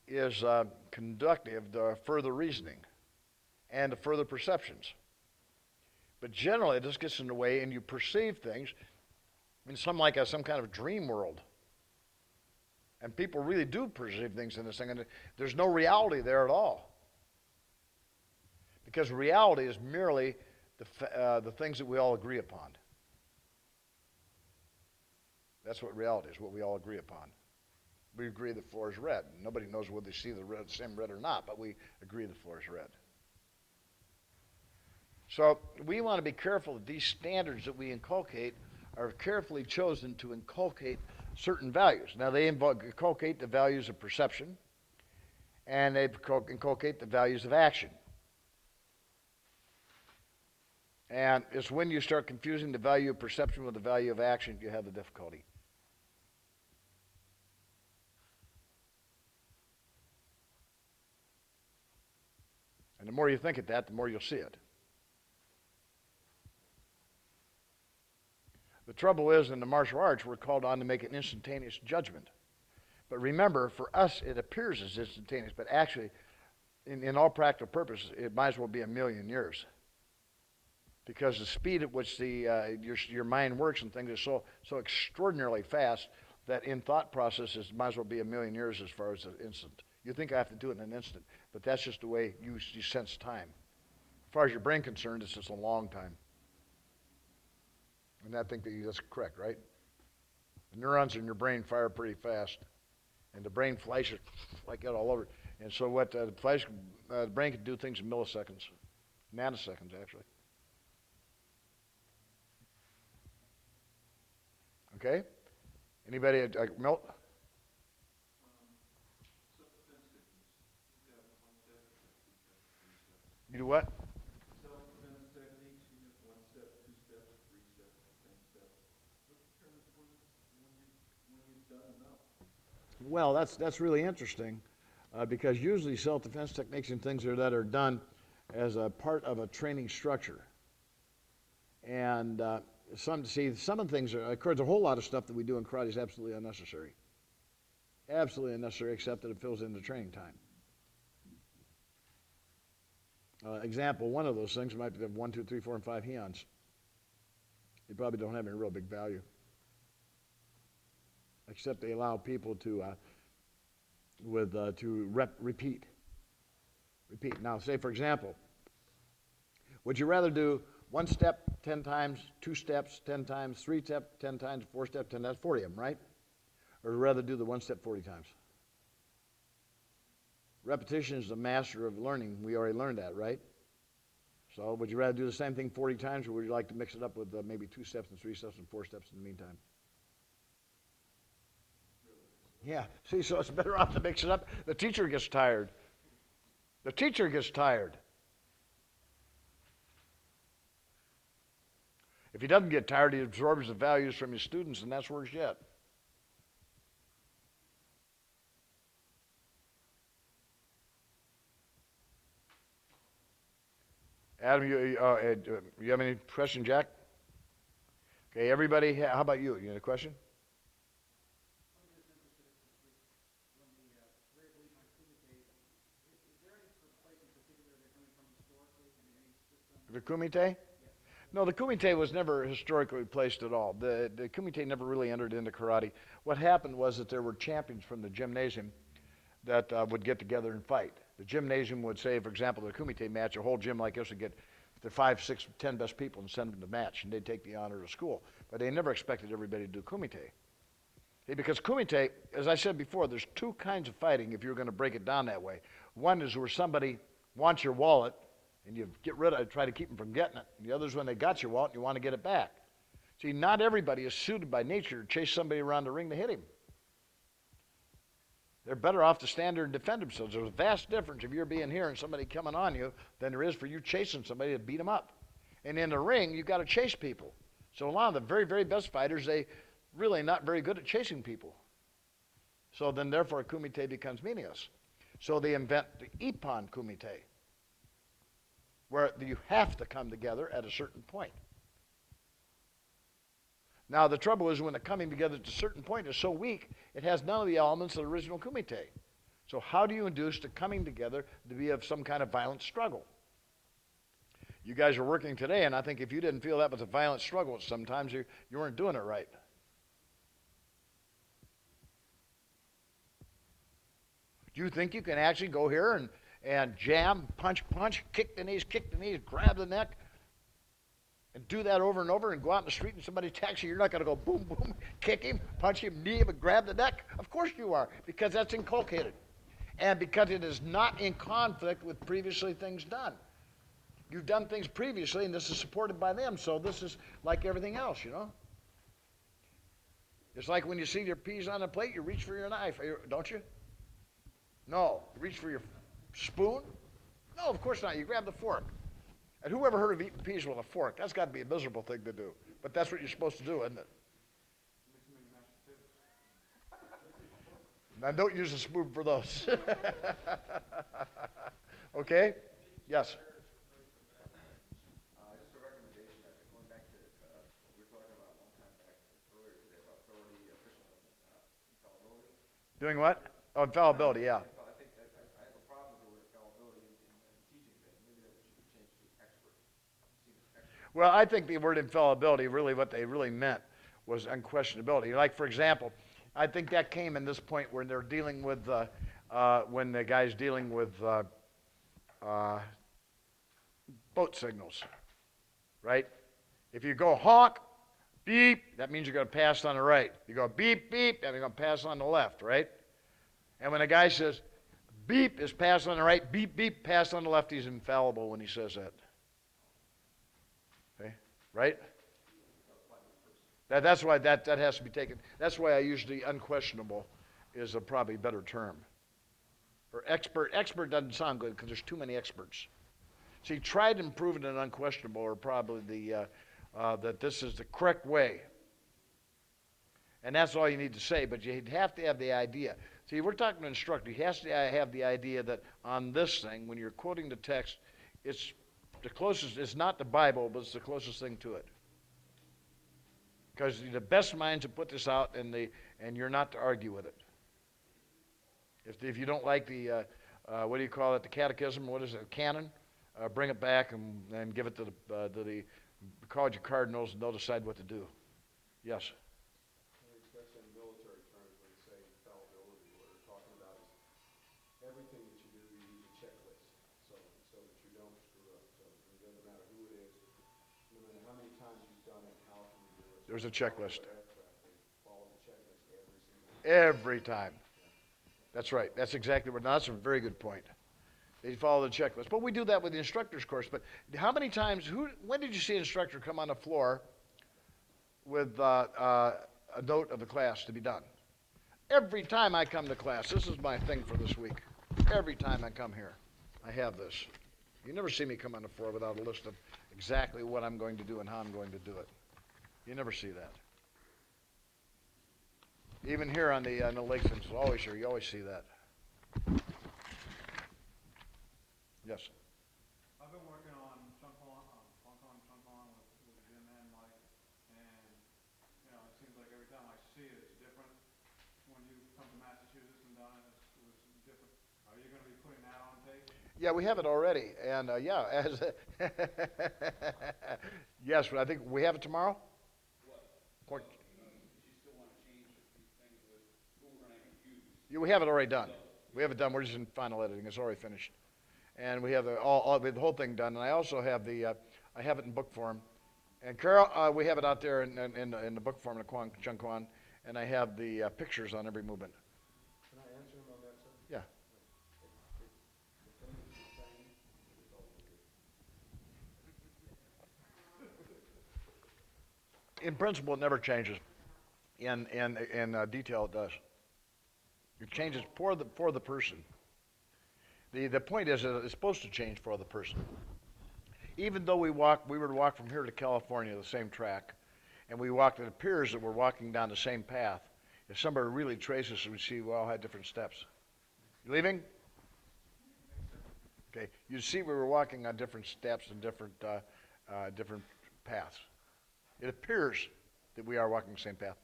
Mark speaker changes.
Speaker 1: is conductive to further reasoning and to further perceptions. But generally, this gets in the way, and you perceive things in some kind of dream world. And people really do perceive things in this thing, and there's no reality there at all. Because reality is merely the things that we all agree upon. That's what reality is, what we all agree upon. We agree the floor is red. Nobody knows whether they see the same red or not, but we agree the floor is red. So we want to be careful that these standards that we inculcate are carefully chosen to inculcate certain values. Now, they inculcate the values of perception, and they inculcate the values of action. And it's when you start confusing the value of perception with the value of action, you have the difficulty. And the more you think of that, the more you'll see it. The trouble is, in the martial arts, we're called on to make an instantaneous judgment. But remember, for us, it appears as instantaneous, but actually, in all practical purposes, it might as well be a million years. Because the speed at which your mind works and things is so extraordinarily fast that in thought processes, it might as well be a million years as far as an instant. You think I have to do it in an instant, but that's just the way you sense time. As far as your brain concerned, it's just a long time. And I think that's correct, right? The neurons in your brain fire pretty fast, and the brain flashes like that all over. And so what the brain can do things in milliseconds, nanoseconds actually. Okay? Anybody Milt? You do what?
Speaker 2: Self-defense techniques, you have 1 step, 2 steps, 3 steps, 10 steps. What determines when you've done enough?
Speaker 1: Well, that's really interesting because usually self-defense techniques and things that are done as a part of a training structure. And some of the things of course, a whole lot of stuff that we do in karate is absolutely unnecessary. Absolutely unnecessary, except that it fills in the training time. Example, one of those things might be 1, 2, 3, 4, and 5 heons. They probably don't have any real big value, except they allow people to repeat. Now, say for example, would you rather do 1 step 10 times, 2 steps 10 times, 3 steps 10 times, 4 steps 10 times, 40 of them, right? Or rather do the 1 step 40 times? Repetition is the master of learning. We already learned that, right? So would you rather do the same thing 40 times, or would you like to mix it up with maybe 2 steps and 3 steps and 4 steps in the meantime? Yeah, see, so it's better off to mix it up. The teacher gets tired. The teacher gets tired. If he doesn't get tired, he absorbs the values from his students, and that's worse yet. Adam, you have any question, Jack? Okay, everybody, how about you? You have a question? The Kumite? No, the Kumite was never historically placed at all. The Kumite never really entered into karate. What happened was that there were champions from the gymnasium that would get together and fight. The gymnasium would say, for example, the Kumite match, a whole gym like this would get the 5, 6, 10 best people and send them to the match, and they'd take the honor of school. But they never expected everybody to do Kumite. See, because Kumite, as I said before, there's 2 kinds of fighting if you're going to break it down that way. One is where somebody wants your wallet, and you try to keep them from getting it. And the other is when they got your wallet and you want to get it back. See, not everybody is suited by nature to chase somebody around the ring to hit him. They're better off to stand there and defend themselves. There's a vast difference if you're being here and somebody coming on you than there is for you chasing somebody to beat them up. And in the ring, you've got to chase people. So a lot of the very, very best fighters, they really not very good at chasing people. So then therefore Kumite becomes meaningless. So they invent the Ippon Kumite, where you have to come together at a certain point. Now, the trouble is when the coming together at a certain point is so weak, it has none of the elements of the original Kumite. So how do you induce the coming together to be of some kind of violent struggle? You guys are working today, and I think if you didn't feel that was a violent struggle, sometimes you weren't doing it right. Do you think you can actually go here and jam, punch, kick the knees, grab the neck, and do that over and over and go out in the street and somebody attacks you? You're not going to go boom, boom, kick him, punch him, knee him, and grab the neck? Of course you are, because that's inculcated. And because it is not in conflict with previously things done. You've done things previously, and this is supported by them, so this is like everything else, you know? It's like when you see your peas on a plate, you reach for your knife, don't you? No. You reach for your spoon? No, of course not. You grab the fork. And who ever heard of eating peas with a fork? That's got to be a miserable thing to do. But that's what you're supposed to do, isn't it? Now, don't use a spoon for those. Okay? Yes?
Speaker 2: Just a recommendation, going back to what we were talking about a long time back earlier today about authority, official infallibility.
Speaker 1: Doing what? Oh, infallibility, yeah.
Speaker 2: I think that I have a problem with the word infallibility in teaching things. Maybe that should be changed to expert.
Speaker 1: Well, I think the word infallibility, really what they really meant was unquestionability. Like, for example, I think that came in this point when they're dealing with, when the guy's dealing with boat signals, right? If you go honk, beep, that means you're going to pass on the right. You go beep, beep, that means you're going to pass on the left, right? And when a guy says beep is pass on the right, beep, beep, pass on the left, he's infallible when he says that. Okay, right? That's why that has to be taken. That's why I use the unquestionable is a probably better term. Or expert. Expert doesn't sound good because there's too many experts. See, tried and proven and unquestionable are probably that this is the correct way. And that's all you need to say, but you'd have to have the idea. See, we're talking to an instructor. He has to have the idea that on this thing, when you're quoting the text, it's the closest, it's not the Bible, but it's the closest thing to it. Because the best minds have put this out, and you're not to argue with it. If you don't like the, what do you call it, the catechism, what is it, canon, bring it back and give it to the College of Cardinals, and they'll decide what to do. Yes?
Speaker 3: That's in military terms when you say infallibility. What they're talking about is everything that you do, you use a checklist so that you don't screw up. So it doesn't matter who it is, no matter how many times you've done it, how can you do it.
Speaker 1: There's a checklist.
Speaker 3: Follow the checklist every single time.
Speaker 1: Every time. That's right. That's exactly what. Now, that's a very good point. They follow the checklist. But we do that with the instructor's course. But how many times, when did you see an instructor come on the floor with a note of the class to be done? Every time I come to class, this is my thing for this week. Every time I come here, I have this. You never see me come on the floor without a list of exactly what I'm going to do and how I'm going to do it. You never see that. Even here on the lakes, it's always here. You always see that. Yes.
Speaker 4: I've been working on Hong Kong with Jim and Mike, and it seems like every time I see it, it's different. When you come to Massachusetts and done it, it was different. Are you going to be putting that on tape?
Speaker 1: Yeah, we have it already, and yes, but I think we have it tomorrow. What? Yeah, we have it already done. We have it done. We're just in final editing. It's already finished, and we have the whole thing done. And I also have I have it in book form. And Carol, we have it out there in the book form in the Chung Kwan, and I have the pictures on every movement.
Speaker 3: Can I answer him on that, sir?
Speaker 1: Yeah.
Speaker 3: The thing that you're saying is all good.
Speaker 1: In principle, it never changes. In detail, it does. It changes for the person. The point is that it's supposed to change for the person. Even though we were to walk from here to California, the same track, and we walked, it appears that we're walking down the same path. If somebody really traces, we see we all had different steps. You leaving? Okay. You see we were walking on different steps and different paths. It appears that we are walking the same path,